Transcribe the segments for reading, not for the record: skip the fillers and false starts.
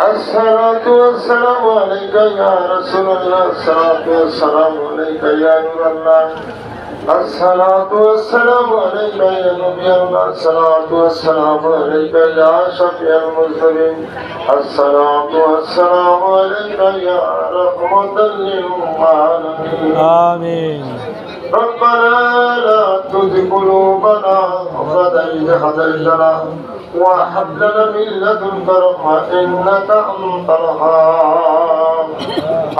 الصلاة والسلام عليك يا رسول الله الصلاة والسلام عليك يا نور الله الصلاة والسلام عليك يا نبي الله الصلاة والسلام عليك يا شفيع المذنبين الصلاة والسلام عليك يا رحمة للعالمين آمين. ربنا لا تزغ قلوبنا بعد إذ هديتنا وهب لنا من لدنك رحمة إنك أنت الوهاب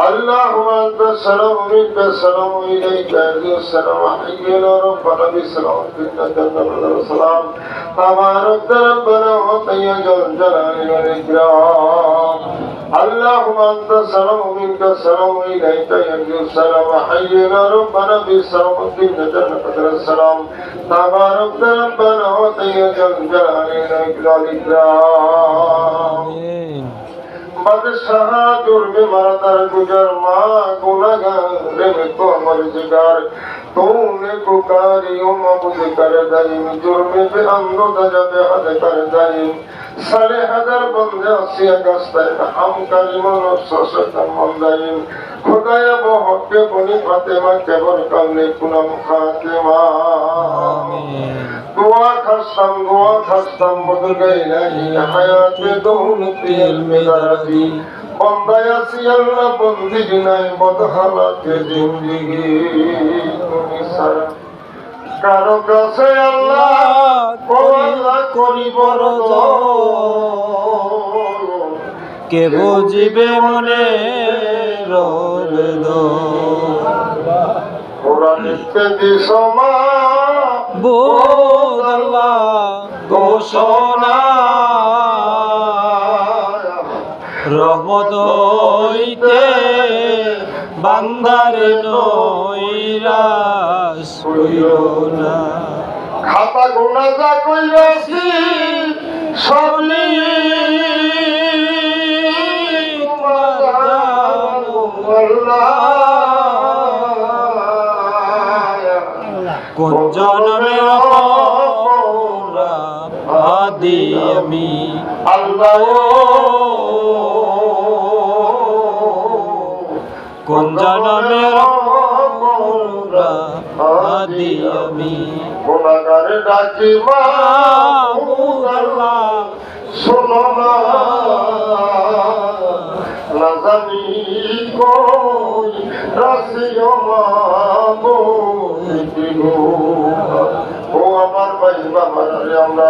اللهم أنت السلام منك السلام إليك يرجع السلام حينا ربنا بالسلام إنك أنت السلام تبارك ربنا وقيا الجلال والإكرام اللهم أنت السلام منك السلام إليك يرجع السلام حينا ربنا بالسلام إنك أنت السلام تبارك ربنا وقيا الجلال آمين. बादशाह जुर्म मरदर गुजर माँ गुनहगार को अमर जिगर तूने पुकारी मबूद कर दईम जुर्म पे अंदो दजब हद कर दईम सारे हजार बंदे असिया गस्ते हम करीमन ससतन मंदाईम खुदाया बहुत के बनी फातिमा के बरकने कुनम फातिमा दुआ खस्तम बदल गई नहीं हयात में दोनों पील में दर्दी बंदाया सियल्ला बंदी जिनाई बदहाला के जिंदगी तुमी सारा কারো কাছে আল্লাহ করিব কে বুঝিবে মনে রবেদ কোরআনকে দিসমা বোধ আল্লাহ ঘোষণা রহমত হইতে বান্দার নৈরাশ হইও না খাতা গোনা যা কইরাছি সবলি কোন জনমের আদি আমি আল্লাহ কোন জনমের আদি আমি গুনাহগার ডাকি মাবুদ আল্লাহ শোনো না জানি কই রাসিও মাবুদ ও আমার ভাই বাবারে আমরা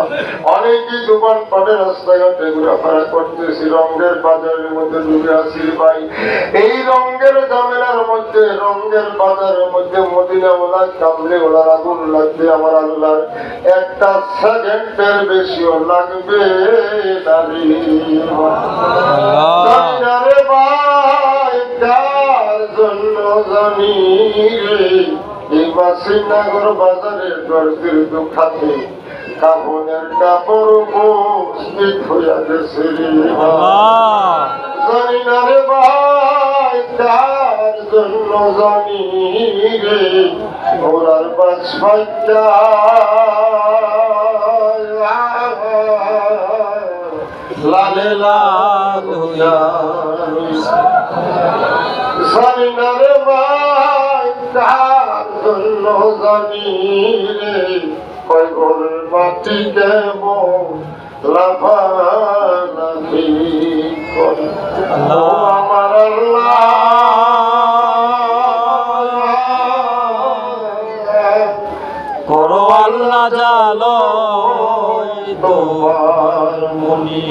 অনেকই দোকান পাটে রাস্তাঘাটে ঘোরাফেরা করতেছি রঙের বাজারের মধ্যে ডুবে আছি ভাই এই রঙের ঝামেলার মধ্যে রঙের বাজারের মধ্যে মদিনা ওলা কামলে ওলার আগুন লাগবে আমার আল্লাহর একটা সেকেন্ডের বেশিও লাগবে রে ভাই তার জন্য জানি এই বাসিনাগর বাজারের দরজির দোকানে কাপড়ের কাপড় উপস্থিত হইয়া গেছে জানি না রে ভাই তার জন্য জানি রে ওরার বাসপাইটা লালে লাল হইয়া জানি না রে ভাই তার জন্য জানি রে কয় গোল মাটি দেব লাফালাফি করে আমার আল্লাহ করো আল্লাহ জালো তোমার মনি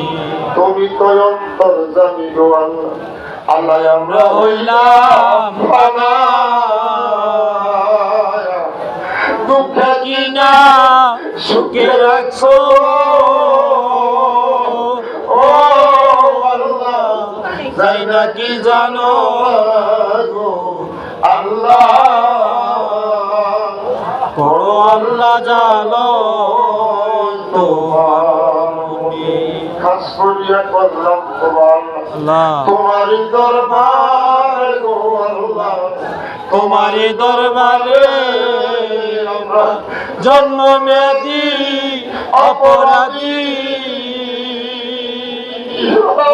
তুমি তো অন্তর জানি গো আল্লাহ আল্লাহ আমরা হইলাম ফানা দুঃখে কিনা সুখে রাখছো ও আল্লাহ যাই না কি জানো গো আল্লাহ করো আল্লাহ জালো তোমার মনি খাস করিয়া করলাম তোমার তোমারই দরবার গো আল্লাহ তোমারই দরবারে আমরা জন্ম মেদি অপরাধী ও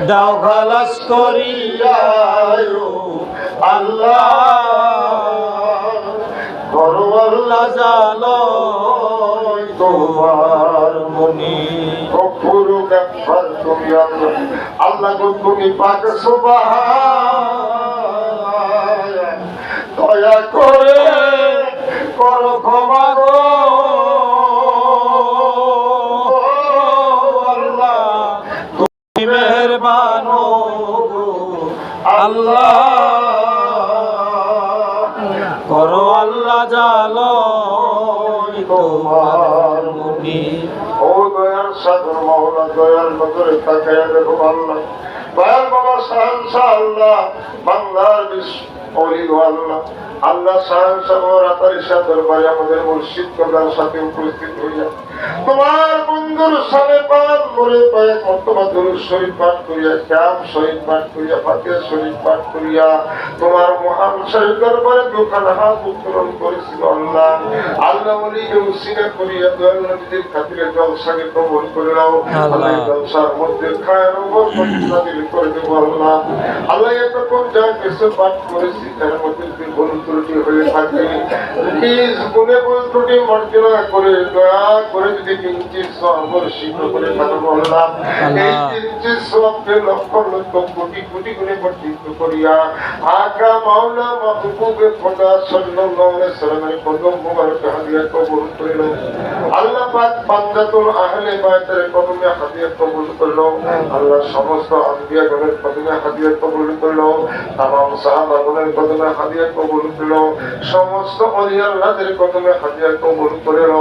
দাও খালাস করিয়া আল্লাহ করো আল্লাহ জালো তোমার মনি গফুরু গফফার তুমি আল্লাহ আল্লাহ গো তুমি পাক সুবহান দয়া করে করো ক্ষমা গো আল্লাহ তুমি মেহেরবান গো আল্লাহ করো আল্লাহ জালো তোমার মনি ও দয়াল সাগর মাওলা দয়াল নজরে তাকায়া দেখো আল্লাহ দয়াল বাবা শাহনশাহ আল্লাহ বাংলার অলি আল্লাহ আল্লাহ শাহনশাহ রাতারি সাদর ভাই আমাদের মুর্শিদ কবলার সাথে উপস্থিত হইয়া তোমার বন্ধুর সামনে পান করে পায়ে মর্তবা দুরূদ শরীফ পাঠ করিয়া শ্যাম শরীফ পাঠ করিয়া ফাতিহা শরীফ পাঠ করিয়া তোমার মহান শরীফ দরবারে দুখানা হাত উত্তোলন করেছিল আল্লাহ আল্লাহ ওলিকে উসিলা করিয়া দয়াল নবীদের খাতিরে জলসাকে কবুল করে নাও আল্লাহ জলসার মধ্যে খায়ের উপর প্রতিষ্ঠাদিল করে দেবো আল্লাহ আল্লাহ এতক্ষণ যা কিছু পাঠ করেছি তার মধ্যে যদি ভুল ত্রুটি হয়ে থাকে প্লিজ গুণে ভুল ত্রুটি মার্জনা করে দয়া করে যদি কিঞ্চিত সবর শীঘ্র করে থাকো আল্লাহ এই কিঞ্চিত সবকে লক্ষ লক্ষ কোটি কোটি গুণে বর্ধিত করিয়া আকা মাওলা মাহবুবে খোদা সাল্লাল্লাহু আলাইহি সাল্লামের কদম মুবারক হাদিয়া কবুল করিল আল্লাহ পাক বান্দাতুল আহলে বাইতের কদমে হাদিয়া কবুল করল আল্লাহ সমস্ত আম্বিয়াগণের কদমে হাদিয়া কবুল করল তামাম সাহাবাগণের কদমে হাদিয়া কবুল করল সমস্ত ওলি আল্লাহদের কদমে হাদিয়া কবুল করল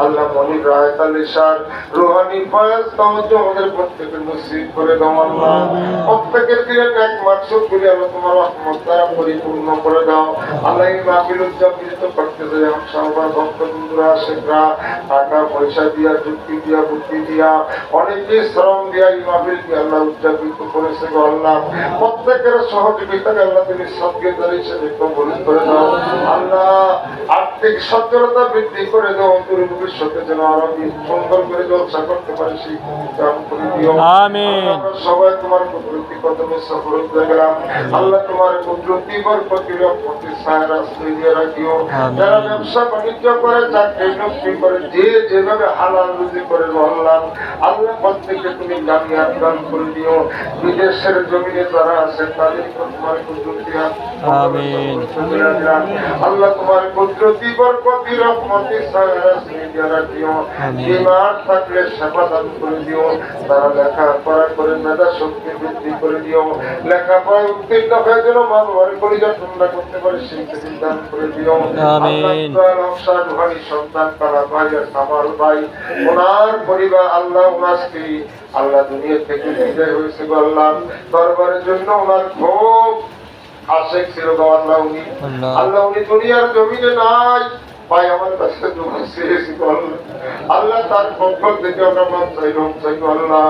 আল্লাহ মনির রায়ত আলী শাহ রুহানি ফয়েজ তাওজ্জু আমাদের প্রত্যেকের নসিব করে দাও আল্লাহ প্রত্যেকের দিলে নেক মাকসুদ গুলি আল্লাহ তোমার রহমত দ্বারা পরিপূর্ণ করে দাও আল্লাহ এই মাহফিল উদযাপিত করতে যাই আমার সাহাবা ভক্ত বন্ধুরা আশিকরা টাকা পয়সা দিয়া যুক্তি দিয়া বুদ্ধি দিয়া অনেকে শ্রম দিয়া এই মাহফিলকে আল্লাহ উদযাপিত করেছে গো আল্লাহ প্রত্যেকের সহযোগিতাকে আল্লাহ তুমি সবগেদার হিসেবে কবুল করে দাও আল্লাহ আর্থিক সচ্ছলতা বৃদ্ধি করে দাও অন্তর ভবিষ্যতে যেন আরো সুন্দর করে জলসা করতে পারি সেই কাম করে দিও আমিন সবাই তোমার কুদরতি কদমে সফর হয়ে গেলাম আল্লাহ তোমার কুদরতি বরকতি রহমতের ছায়ার আশ্রয় দিয়ে রাখিও যারা ব্যবসা বাণিজ্য করে চাকরি নকরি করে যে যেভাবে হালাল রুজি করে আল্লাহ আল্লাহ প্রত্যেককে তুমি কামিয়াব দান করে দিও বিদেশের জমিনে যারা আছে তাদের তোমার কুদরতি আমিন আল্লাহ তোমার কুদরতি বরকতি রহমতের ছায়ার আশ্রয় দিয়ে রাখিও বিমার থাকলে সেবা দান করে দিও তারা লেখাপড়া করে মেধা শক্তি বৃদ্ধি করে দিও লেখাপড়া উত্তীর্ণ হয়ে যেন মা বাবার পরিবার ঠান্ডা করতে পারে সেই দান করে দিও আমিন সন্তান তারা ভাই আর সামাল ভাই ওনার পরিবার আল্লাহ ওনাকে আল্লাহ দুনিয়া থেকে বিদায় হয়েছে গো আল্লাহ দরবারের জন্য ওনার খুব আশেক ছিল গো আল্লাহ উনি দুনিয়ার জমিনে নাই ভাই আমার কাছে দোয়া চেয়েছি গো আল্লাহ তার পক্ষ থেকে আমরা মাপ চাইলাম চাইবো আল্লাহ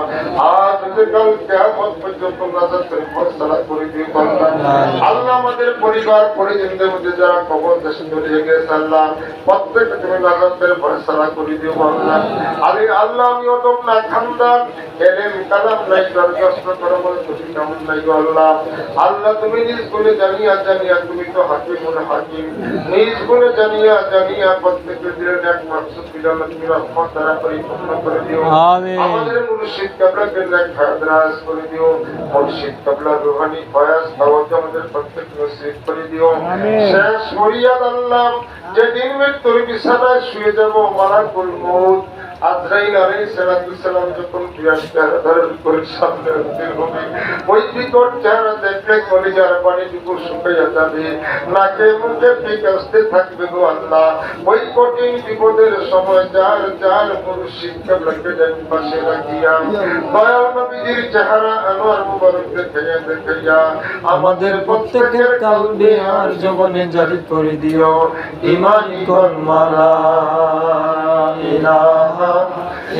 আজ থেকে কাল কিয়ামত পর্যন্ত নাজাত করে ফয়সালা করে দিও আল্লাহ আমাদের পরিবার পরিজনদের মধ্যে যারা কবর দেশে চলে গেছে আল্লাহ প্রত্যেককে তুমি নাজাতের ফয়সালা করে দিও আল্লাহ আরে আল্লাহ আমি অদম না খানদান এলেম কালাম নাই দরখাস্ত করা বলে তুমি কেমন নাই গো আল্লাহ আল্লাহ তুমি নিজ গুণে জানিয়া তুমি তো হাকিমুল হাকিম নিজ গুণে জানিয়া প্রত্যেকের দিলের এক মাকসুদ দিলাম তুমি রহমত দ্বারা পরিপূর্ণ করে দিও আমাদের মুর্শিদ কাবলাকে নেক হায়াত করে দিও মুর্শিদ কাবলা রুহানি ফয়াজ তাওয়াজ্জু আমাদের প্রত্যেক নসিব করে দিও শেষ ফরিয়াদ আল্লাহ যেদিন মৃত্যুর বিছানায় শুয়ে যাব মালাকুল মউত আজরাইল আলাইহিস সালাম যখন চেহারা ধারণ করে সামনে হাজির হবে ওই বিকট চেহারা দেখলে কলিজার পানিটুকু শুকিয়ে যাবে নাকে মুখে পিক আসতে থাকবে গো আল্লাহ ওই কঠিন বিপদের সময় যার মুর্শিদ কাবলাকে ডান পাশে রাখিয়া দয়াল নবীজির চেহারা আনোয়ার মুবারক দেখাইয়া আমাদের প্রত্যেকের কলবে আর জীবনে জারি করে দিও ঈমানি কলমা লা ইলাহা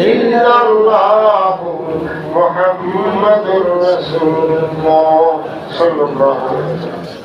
ইল্লাল্লাহু মুহাম্মাদুর রাসূলুল্লাহ সাল্লাল্লাহু আলাইহি ওয়াসাল্লাম।